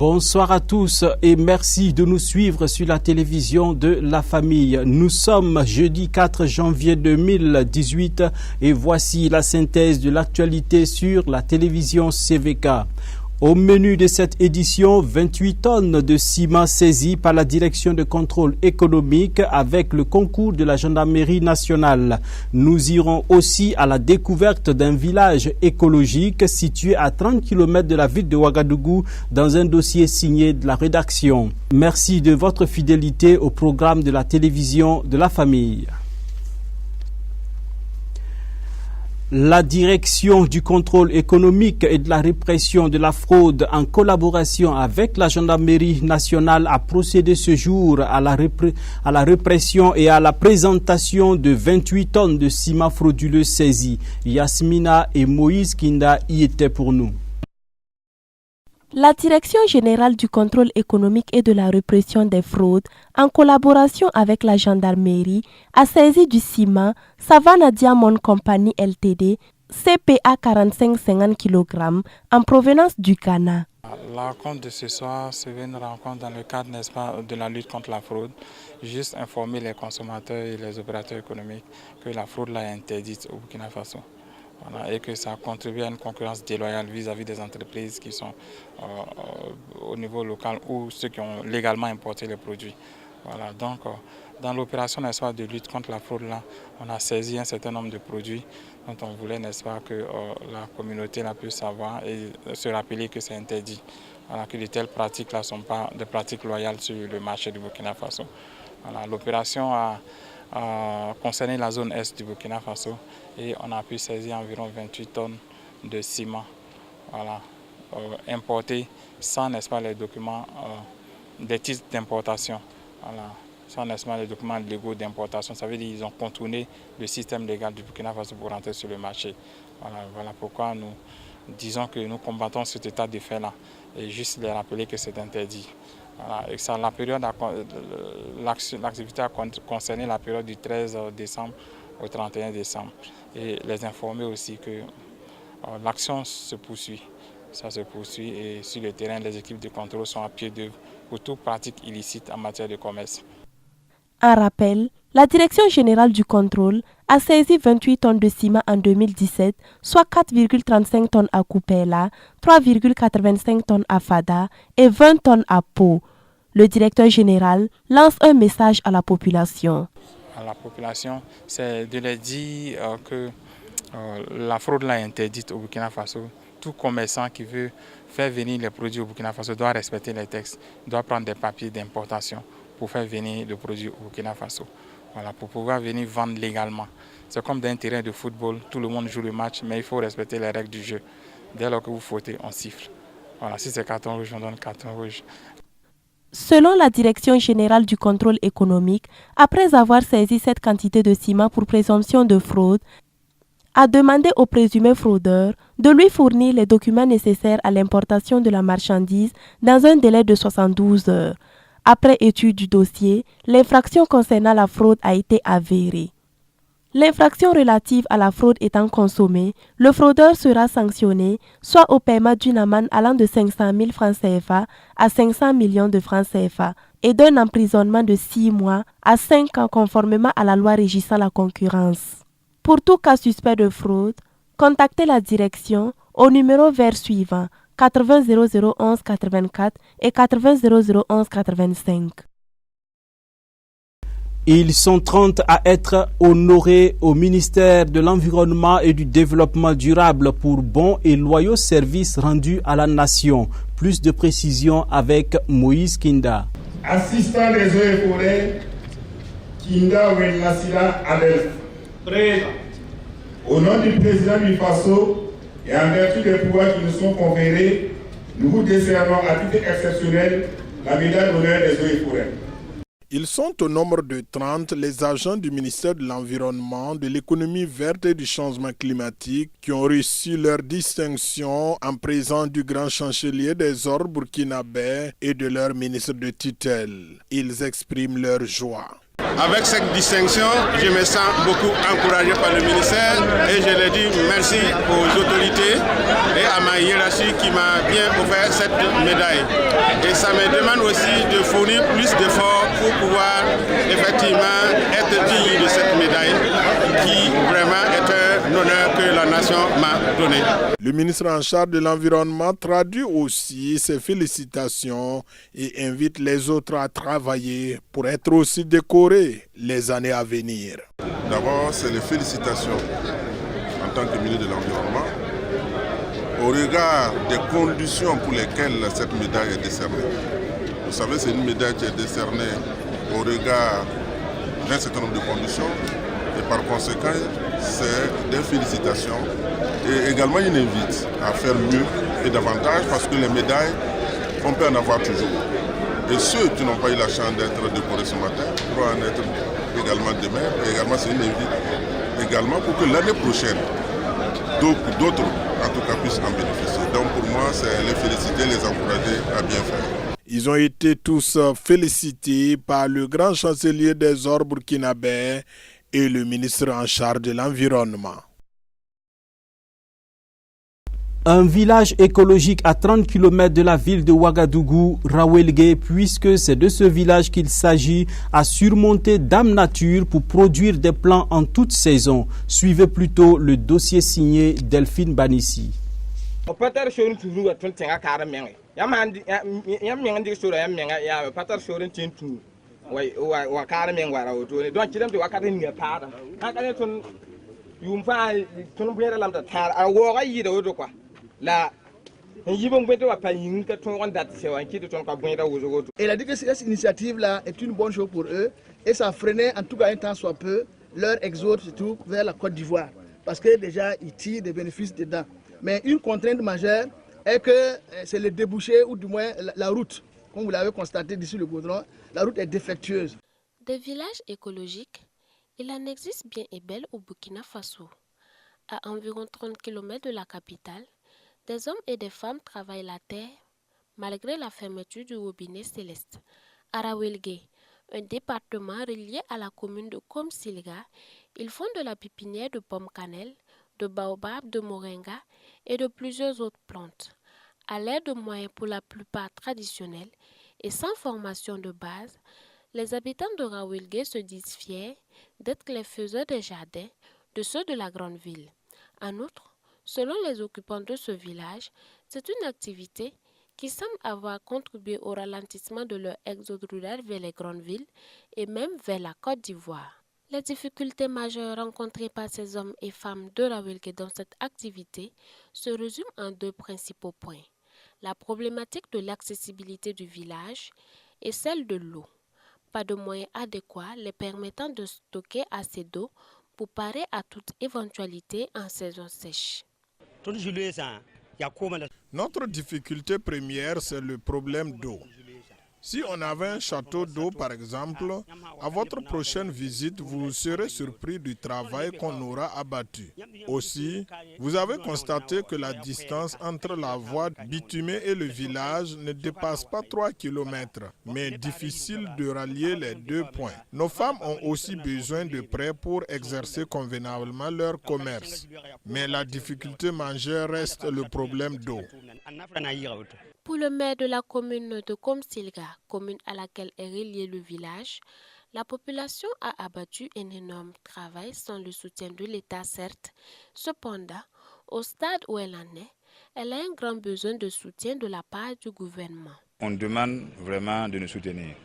Bonsoir à tous et merci de nous suivre sur la télévision de La Famille. Nous sommes jeudi 4 janvier 2018 et voici la synthèse de l'actualité sur la télévision CVK. Au menu de cette édition, 28 tonnes de ciment saisies par la direction de contrôle économique avec le concours de la gendarmerie nationale. Nous irons aussi à la découverte d'un village écologique situé à 30 km de la ville de Ouagadougou dans un dossier signé de la rédaction. Merci de votre fidélité au programme de la télévision de La Famille. La direction du contrôle économique et de la répression de la fraude en collaboration avec la gendarmerie nationale a procédé ce jour à la répression et à la présentation de 28 tonnes de ciment frauduleux saisis. Yasmina et Moïse Kinda y étaient pour nous. La Direction générale du contrôle économique et de la répression des fraudes, en collaboration avec la gendarmerie, a saisi du ciment Savannah Diamond Company Ltd, CPA 4550 kg, en provenance du Ghana. La rencontre de ce soir, c'est une rencontre dans le cadre, n'est-ce pas, de la lutte contre la fraude. Juste informer les consommateurs et les opérateurs économiques que la fraude là est interdite au Burkina Faso. Voilà, et que ça contribue à une concurrence déloyale vis-à-vis des entreprises qui sont au niveau local ou ceux qui ont légalement importé les produits. Voilà, donc, dans l'opération, n'est-ce pas, de lutte contre la fraude, là, on a saisi un certain nombre de produits dont on voulait, n'est-ce pas, que la communauté là, puisse savoir et se rappeler que c'est interdit. Voilà, que de telles pratiques là ne sont pas des pratiques loyales sur le marché du Burkina Faso. Voilà, l'opération a concerné la zone est du Burkina Faso et on a pu saisir environ 28 tonnes de ciment, voilà, importés sans, n'est-ce pas, les documents des titres d'importation, voilà, sans, n'est-ce pas, les documents légaux d'importation. Ça veut dire qu'ils ont contourné le système légal du Burkina Faso pour rentrer sur le marché. Voilà pourquoi nous disons que nous combattons cet état de fait-là et juste les rappeler que c'est interdit. Voilà, et ça, l'activité a concerné la période du 13 décembre au 31 décembre. Et les informer aussi que l'action se poursuit. Ça se poursuit et sur le terrain, les équipes de contrôle sont à pied d'œuvre pour toute pratique illicite en matière de commerce. En rappel, la Direction générale du contrôle a saisi 28 tonnes de ciment en 2017, soit 4,35 tonnes à Coupéla, 3,85 tonnes à Fada et 20 tonnes à Pau. Le directeur général lance un message à la population. À la population, c'est de leur dire que la fraude là est interdite au Burkina Faso. Tout commerçant qui veut faire venir les produits au Burkina Faso doit respecter les textes, doit prendre des papiers d'importation pour faire venir le produit au Burkina Faso. Voilà, pour pouvoir venir vendre légalement. C'est comme dans un terrain de football, tout le monde joue le match, mais il faut respecter les règles du jeu. Dès lors que vous fautez, on siffle. Voilà, si c'est carton rouge, on donne carton rouge. Selon la Direction générale du contrôle économique, après avoir saisi cette quantité de ciment pour présomption de fraude, a demandé au présumé fraudeur de lui fournir les documents nécessaires à l'importation de la marchandise dans un délai de 72 heures. Après étude du dossier, l'infraction concernant la fraude a été avérée. L'infraction relative à la fraude étant consommée, le fraudeur sera sanctionné soit au paiement d'une amende allant de 500 000 francs CFA à 500 millions de francs CFA et d'un emprisonnement de 6 mois à 5 ans conformément à la loi régissant la concurrence. Pour tout cas suspect de fraude, contactez la direction au numéro vert suivant 80 0011 84 et 80 0011 85. Ils sont 30 à être honorés au ministère de l'Environnement et du Développement durable pour bons et loyaux services rendus à la nation. Plus de précisions avec Moïse Kinda. Assistant des eaux et forêts, Kinda Wenasila Abel. Présent. Au nom du président du FASO et en vertu des pouvoirs qui nous sont conférés, nous vous décernons à titre exceptionnel la médaille d'honneur des eaux et forêts. Ils sont au nombre de 30 les agents du ministère de l'Environnement, de l'économie verte et du changement climatique qui ont reçu leur distinction en présence du grand chancelier des ordres burkinabés et de leur ministre de tutelle. Ils expriment leur joie. Avec cette distinction, je me sens beaucoup encouragé par le ministère et je le dis merci aux autorités et à ma hiérarchie qui m'a bien offert cette médaille. Et ça me demande aussi de fournir plus d'efforts pour pouvoir effectivement être digne de cette médaille qui vraiment est un honneur que la nation m'a donné. Le ministre en charge de l'environnement traduit aussi ses félicitations et invite les autres à travailler pour être aussi décorés les années à venir. D'abord, c'est les félicitations en tant que ministre de l'Environnement au regard des conditions pour lesquelles cette médaille est décernée. Vous savez, c'est une médaille qui est décernée au regard d'un certain nombre de conditions et par conséquent, c'est des félicitations et également une invite à faire mieux et davantage parce que les médailles, on peut en avoir toujours. Et ceux qui n'ont pas eu la chance d'être décorés ce matin pourront en être également demain. Et également, c'est une invite également pour que l'année prochaine, d'autres, en tout cas, puissent en bénéficier. Donc pour moi, c'est les féliciter, les encourager à bien faire. Ils ont été tous félicités par le grand chancelier des ordres burkinabés et le ministre en charge de l'environnement. Un village écologique à 30 km de la ville de Ouagadougou, Rawelgue, puisque c'est de ce village qu'il s'agit, a surmonté Dame Nature pour produire des plants en toute saison. Suivez plutôt le dossier signé Delphine Banissi. Elle a dit que cette initiative-là est une bonne chose pour eux et ça freinait en tout cas un temps soit peu leur exode surtout vers la Côte d'Ivoire parce que déjà ils tirent des bénéfices dedans. Mais une contrainte majeure est que c'est le débouché ou du moins la route. Comme vous l'avez constaté d'ici le goudron, la route est défectueuse. Des villages écologiques, il en existe bien et belle au Burkina Faso. À environ 30 km de la capitale, des hommes et des femmes travaillent la terre malgré la fermeture du robinet céleste. À Rawelgue, un département relié à la commune de Komsilga, ils font de la pépinière de pommes cannelle, de baobab, de moringa et de plusieurs autres plantes. À l'aide de moyens pour la plupart traditionnels et sans formation de base, les habitants de Rawelgue se disent fiers d'être les faiseurs des jardins de ceux de la grande ville. En outre, selon les occupants de ce village, c'est une activité qui semble avoir contribué au ralentissement de leur exode rural vers les grandes villes et même vers la Côte d'Ivoire. Les difficultés majeures rencontrées par ces hommes et femmes de Rawelgue dans cette activité se résument en deux principaux points. La problématique de l'accessibilité du village et celle de l'eau. Pas de moyens adéquats les permettant de stocker assez d'eau pour parer à toute éventualité en saison sèche. Notre difficulté première, c'est le problème d'eau. Si on avait un château d'eau, par exemple, à votre prochaine visite, vous serez surpris du travail qu'on aura abattu. Aussi, vous avez constaté que la distance entre la voie bitumée et le village ne dépasse pas 3 km, mais difficile de rallier les deux points. Nos femmes ont aussi besoin de prêts pour exercer convenablement leur commerce. Mais la difficulté majeure reste le problème d'eau. Pour le maire de la commune de Komsilga, commune à laquelle est relié le village, la population a abattu un énorme travail sans le soutien de l'État, certes. Cependant, au stade où elle en est, elle a un grand besoin de soutien de la part du gouvernement. On demande vraiment de nous soutenir.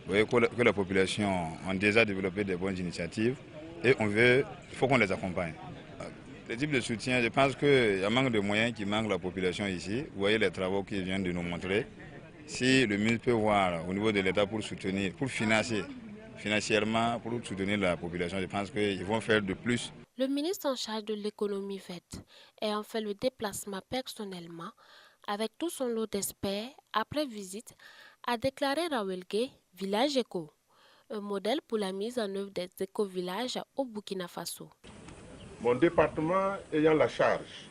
Vous voyez que la population a déjà développé des bonnes initiatives et il faut qu'on les accompagne. Le type de soutien, je pense qu'il y a un manque de moyens qui manque la population ici. Vous voyez les travaux qu'ils viennent de nous montrer. Si le ministre peut voir au niveau de l'État pour soutenir, pour financer financièrement, pour soutenir la population, je pense qu'ils vont faire de plus. Le ministre en charge de l'économie verte ayant fait le déplacement personnellement avec tout son lot d'experts après visite, a déclaré Rawelgue village éco, un modèle pour la mise en œuvre des éco-villages au Burkina Faso. Mon département ayant la charge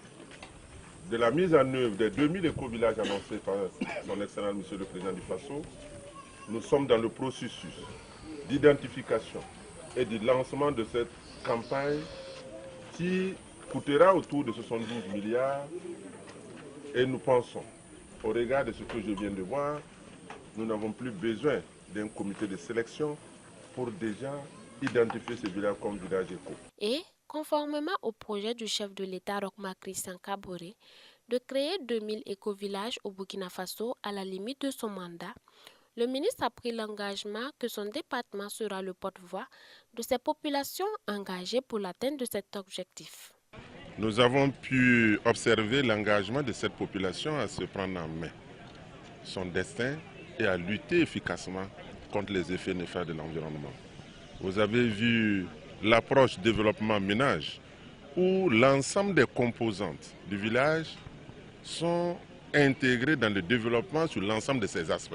de la mise en œuvre des 2000 éco-villages annoncés par son excellence Monsieur le Président du Faso, nous sommes dans le processus d'identification et du lancement de cette campagne qui coûtera autour de 72 milliards. Et nous pensons, au regard de ce que je viens de voir, nous n'avons plus besoin d'un comité de sélection pour déjà identifier ces villages comme villages éco. Et, conformément au projet du chef de l'État Roch-Marc Christian Kaboré de créer 2000 éco-villages au Burkina Faso à la limite de son mandat, le ministre a pris l'engagement que son département sera le porte-voix de ces populations engagées pour l'atteinte de cet objectif. Nous avons pu observer l'engagement de cette population à se prendre en main son destin et à lutter efficacement contre les effets néfastes de l'environnement. Vous avez vu l'approche développement-ménage où l'ensemble des composantes du village sont intégrées dans le développement sur l'ensemble de ces aspects,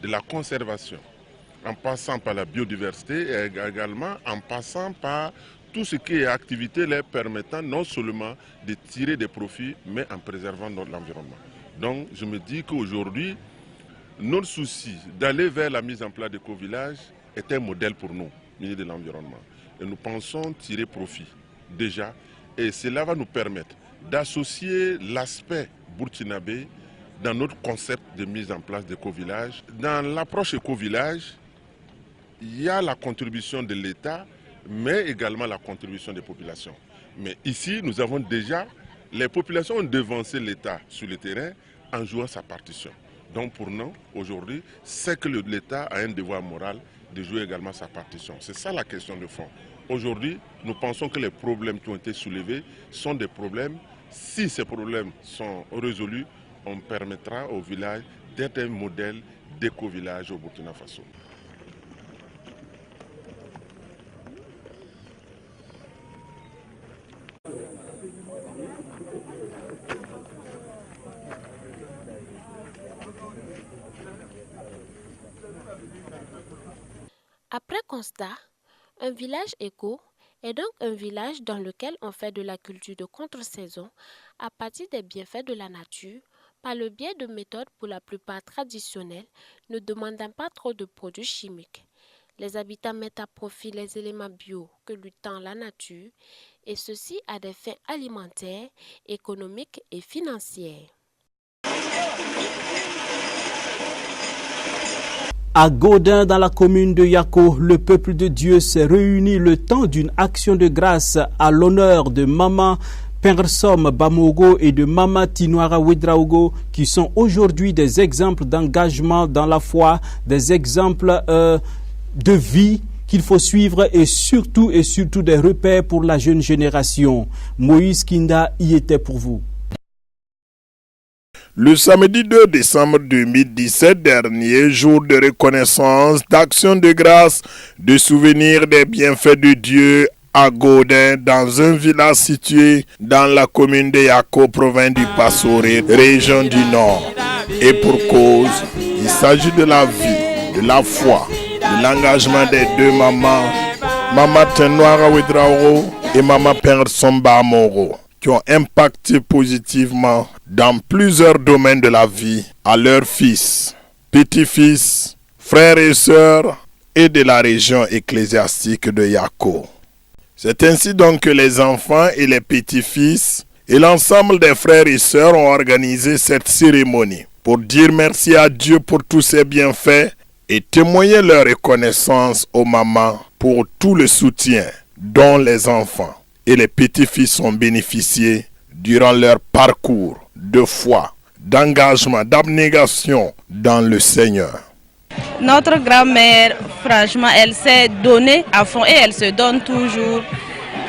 de la conservation, en passant par la biodiversité et également en passant par tout ce qui est activité les permettant non seulement de tirer des profits, mais en préservant l'environnement. Donc je me dis qu'aujourd'hui, notre souci d'aller vers la mise en place d'éco-villages est un modèle pour nous, ministre de l'Environnement. Et nous pensons tirer profit déjà, et cela va nous permettre d'associer l'aspect burkinabé dans notre concept de mise en place d'éco-village. Dans l'approche éco-village, il y a la contribution de l'État, mais également la contribution des populations. Mais ici, nous avons déjà, les populations ont devancé l'État sur le terrain en jouant sa partition. Donc pour nous, aujourd'hui, c'est que l'État a un devoir moral de jouer également sa partition. C'est ça la question de fond. Aujourd'hui, nous pensons que les problèmes qui ont été soulevés sont des problèmes. Si ces problèmes sont résolus, on permettra au village d'être un modèle d'éco-village au Burkina Faso. Après constat, un village éco est donc un village dans lequel on fait de la culture de contre-saison à partir des bienfaits de la nature, par le biais de méthodes pour la plupart traditionnelles, ne demandant pas trop de produits chimiques. Les habitants mettent à profit les éléments bio que lui tend la nature, et ceci à des fins alimentaires, économiques et financières. À Gaudin, dans la commune de Yako, le peuple de Dieu s'est réuni le temps d'une action de grâce à l'honneur de Maman Penrsom Bamogo et de Mama Tinoara Ouedraogo, qui sont aujourd'hui des exemples d'engagement dans la foi, des exemples de vie qu'il faut suivre et surtout des repères pour la jeune génération. Moïse Kinda y était pour vous. Le samedi 2 décembre 2017 dernier, jour de reconnaissance, d'action de grâce, de souvenir des bienfaits de Dieu à Gaudin, dans un village situé dans la commune de Yako, province du Passoré, région du Nord. Et pour cause, il s'agit de la vie, de la foi, de l'engagement des deux mamans, Mama Tinoara Ouedraogo et Mama Penrsom Bamogo, qui ont impacté positivement dans plusieurs domaines de la vie à leurs fils, petits-fils, frères et sœurs et de la région ecclésiastique de Yako. C'est ainsi donc que les enfants et les petits-fils et l'ensemble des frères et sœurs ont organisé cette cérémonie pour dire merci à Dieu pour tous ses bienfaits et témoigner leur reconnaissance aux mamans pour tout le soutien dont les enfants et les petits-fils ont bénéficié durant leur parcours de foi, d'engagement, d'abnégation dans le Seigneur. Notre grand-mère, franchement, elle s'est donnée à fond et elle se donne toujours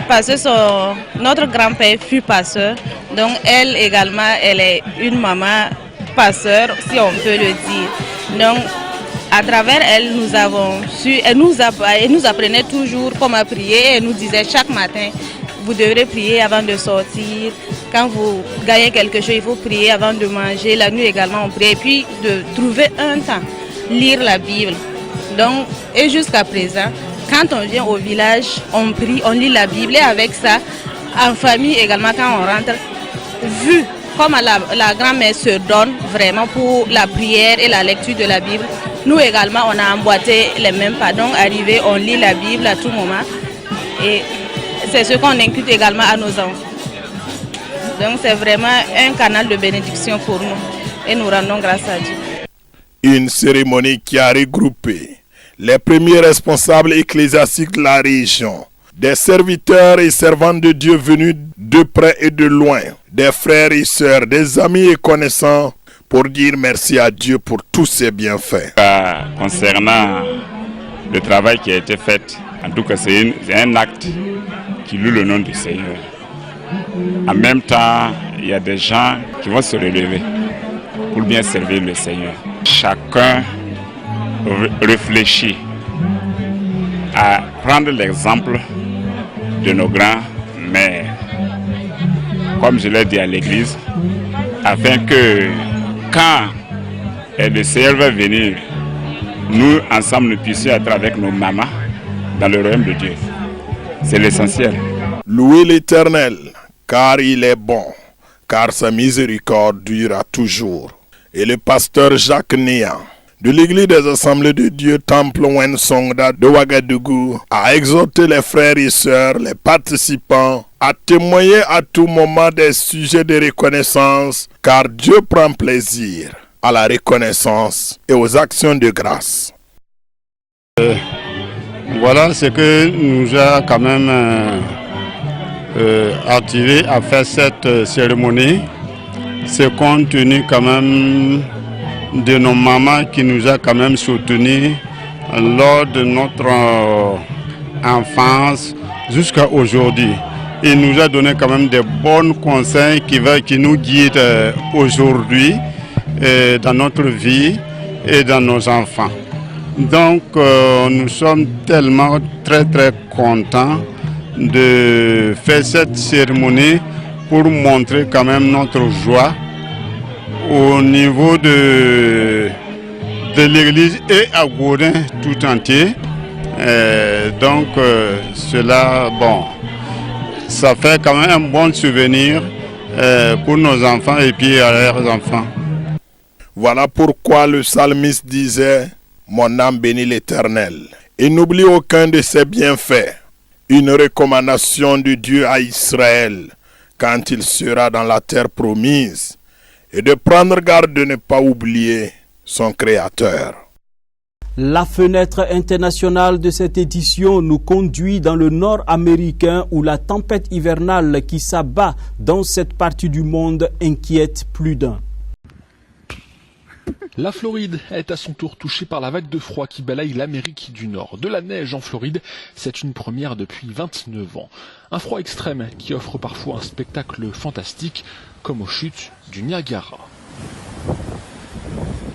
parce que notre grand-père fut pasteur. Donc elle également, elle est une maman pasteur, si on peut le dire. Donc à travers elle, nous avons su, elle nous apprenait toujours comment prier. Elle nous disait chaque matin, vous devrez prier avant de sortir. Quand vous gagnez quelque chose, il faut prier avant de manger. La nuit également, on prie. Et puis de trouver un temps, lire la Bible. Donc, et jusqu'à présent, quand on vient au village, on prie, on lit la Bible. Et avec ça, en famille également, quand on rentre, vu comme la grand-mère se donne vraiment pour la prière et la lecture de la Bible, Nous également, on a emboîté les mêmes pas. Donc, arrivé, on lit la Bible à tout moment. Et c'est ce qu'on inculque également à nos enfants. Donc, c'est vraiment un canal de bénédiction pour nous. Et nous rendons grâce à Dieu. Une cérémonie qui a regroupé les premiers responsables ecclésiastiques de la région, des serviteurs et servantes de Dieu venus de près et de loin, des frères et sœurs, des amis et connaissants, pour dire merci à Dieu pour tous ses bienfaits. Concernant le travail qui a été fait, en tout cas c'est un acte qui loue le nom du Seigneur. En même temps, il y a des gens qui vont se relever pour bien servir le Seigneur. Chacun réfléchit à prendre l'exemple de nos grands-mères, comme je l'ai dit à l'église, afin que quand le Seigneur va venir, nous ensemble nous puissions être avec nos mamans dans le royaume de Dieu. C'est l'essentiel. Louez l'Éternel, car il est bon, car sa miséricorde durera toujours. Et le pasteur Jacques Néan, de l'Église des Assemblées de Dieu Temple Wen Songda de Ouagadougou, a exhorté les frères et sœurs, les participants, à témoigner à tout moment des sujets de reconnaissance, car Dieu prend plaisir à la reconnaissance et aux actions de grâce. Voilà ce que nous a quand même activé à faire cette cérémonie. C'est compte tenu quand même de nos mamans qui nous a quand même soutenus lors de notre enfance jusqu'à aujourd'hui. Il nous a donné quand même des bons conseils qui nous guident aujourd'hui dans notre vie et dans nos enfants. Donc nous sommes tellement très contents de faire cette cérémonie pour montrer quand même notre joie au niveau de l'église et à Gaudin tout entier. Donc cela, bon, ça fait quand même un bon souvenir pour nos enfants et puis à leurs enfants. Voilà pourquoi le psalmiste disait « Mon âme bénit l'Éternel » et n'oublie aucun de ses bienfaits. Une recommandation de Dieu à Israël quand il sera dans la terre promise, et de prendre garde de ne pas oublier son Créateur. La fenêtre internationale de cette édition nous conduit dans le nord américain où la tempête hivernale qui s'abat dans cette partie du monde inquiète plus d'un. La Floride est à son tour touchée par la vague de froid qui balaye l'Amérique du Nord. De la neige en Floride, c'est une première depuis 29 ans. Un froid extrême qui offre parfois un spectacle fantastique, comme aux chutes du Niagara.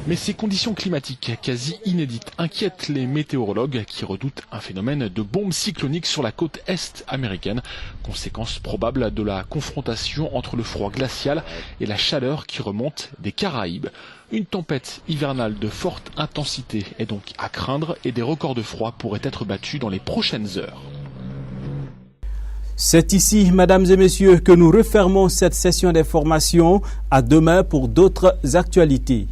Mais ces conditions climatiques quasi inédites inquiètent les météorologues qui redoutent un phénomène de bombe cyclonique sur la côte est américaine, conséquence probable de la confrontation entre le froid glacial et la chaleur qui remonte des Caraïbes. Une tempête hivernale de forte intensité est donc à craindre et des records de froid pourraient être battus dans les prochaines heures. C'est ici, mesdames et messieurs, que nous refermons cette session d'information. À demain pour d'autres actualités.